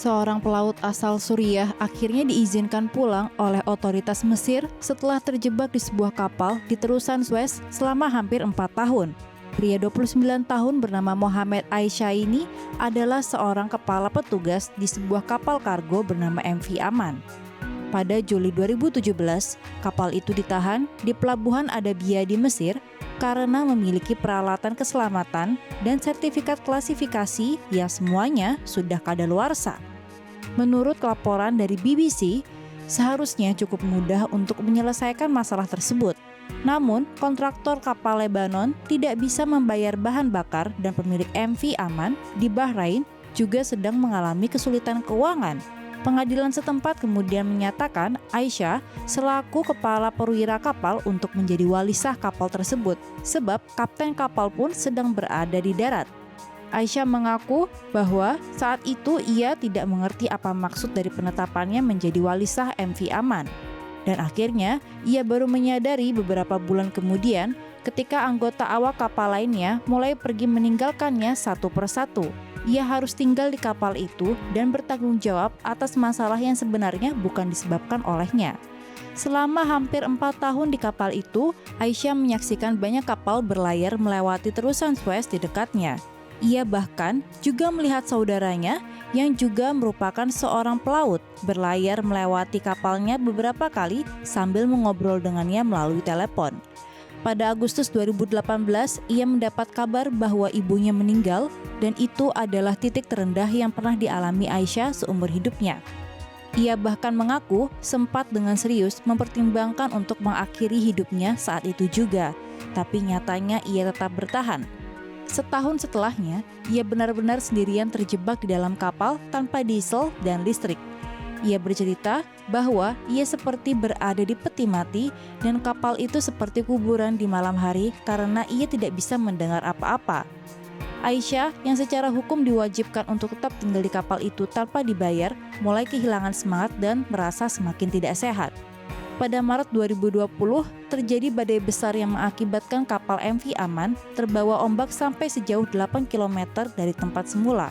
Seorang pelaut asal Suriah akhirnya diizinkan pulang oleh otoritas Mesir setelah terjebak di sebuah kapal di terusan Suez selama hampir 4 tahun. Pria 29 tahun bernama Mohamed Aisyah ini adalah seorang kepala petugas di sebuah kapal kargo bernama MV Aman. Pada Juli 2017, kapal itu ditahan di pelabuhan Adabia di Mesir karena memiliki peralatan keselamatan dan sertifikat klasifikasi yang semuanya sudah kadaluarsa. Menurut laporan dari BBC, seharusnya cukup mudah untuk menyelesaikan masalah tersebut. Namun, kontraktor kapal Lebanon tidak bisa membayar bahan bakar dan pemilik MV Aman di Bahrain juga sedang mengalami kesulitan keuangan. Pengadilan setempat kemudian menyatakan Aisyah selaku kepala perwira kapal untuk menjadi wali sah kapal tersebut, sebab kapten kapal pun sedang berada di darat. Aisyah mengaku bahwa saat itu ia tidak mengerti apa maksud dari penetapannya menjadi wali sah MV Aman. Dan akhirnya ia baru menyadari beberapa bulan kemudian ketika anggota awak kapal lainnya mulai pergi meninggalkannya satu persatu. Ia harus tinggal di kapal itu dan bertanggung jawab atas masalah yang sebenarnya bukan disebabkan olehnya. Selama hampir 4 tahun di kapal itu, Aisyah menyaksikan banyak kapal berlayar melewati terusan Suez di dekatnya. Ia bahkan juga melihat saudaranya yang juga merupakan seorang pelaut berlayar melewati kapalnya beberapa kali sambil mengobrol dengannya melalui telepon. Pada Agustus 2018, ia mendapat kabar bahwa ibunya meninggal dan itu adalah titik terendah yang pernah dialami Aisyah seumur hidupnya. Ia bahkan mengaku sempat dengan serius mempertimbangkan untuk mengakhiri hidupnya saat itu juga, tapi nyatanya ia tetap bertahan. Setahun setelahnya, ia benar-benar sendirian terjebak di dalam kapal tanpa diesel dan listrik. Ia bercerita bahwa ia seperti berada di peti mati dan kapal itu seperti kuburan di malam hari karena ia tidak bisa mendengar apa-apa. Aisyah yang secara hukum diwajibkan untuk tetap tinggal di kapal itu tanpa dibayar mulai kehilangan semangat dan merasa semakin tidak sehat. Pada Maret 2020, terjadi badai besar yang mengakibatkan kapal MV Aman terbawa ombak sampai sejauh 8 km dari tempat semula.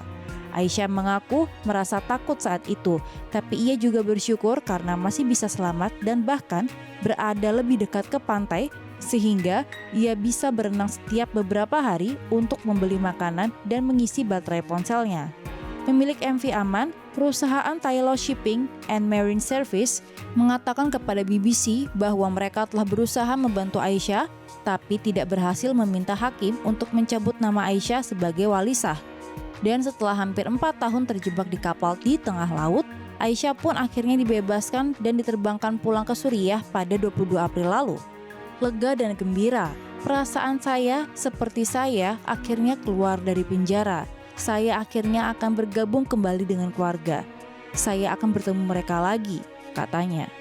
Aisyah mengaku merasa takut saat itu, tapi ia juga bersyukur karena masih bisa selamat dan bahkan berada lebih dekat ke pantai sehingga ia bisa berenang setiap beberapa hari untuk membeli makanan dan mengisi baterai ponselnya. Pemilik MV Aman, perusahaan Tailo Shipping and Marine Service, mengatakan kepada BBC bahwa mereka telah berusaha membantu Aisyah, tapi tidak berhasil meminta hakim untuk mencabut nama Aisyah sebagai wali sah. Dan setelah hampir 4 tahun terjebak di kapal di tengah laut, Aisyah pun akhirnya dibebaskan dan diterbangkan pulang ke Suriah pada 22 April lalu. Lega dan gembira, perasaan saya seperti saya akhirnya keluar dari penjara. Saya akhirnya akan bergabung kembali dengan keluarga. Saya akan bertemu mereka lagi, katanya.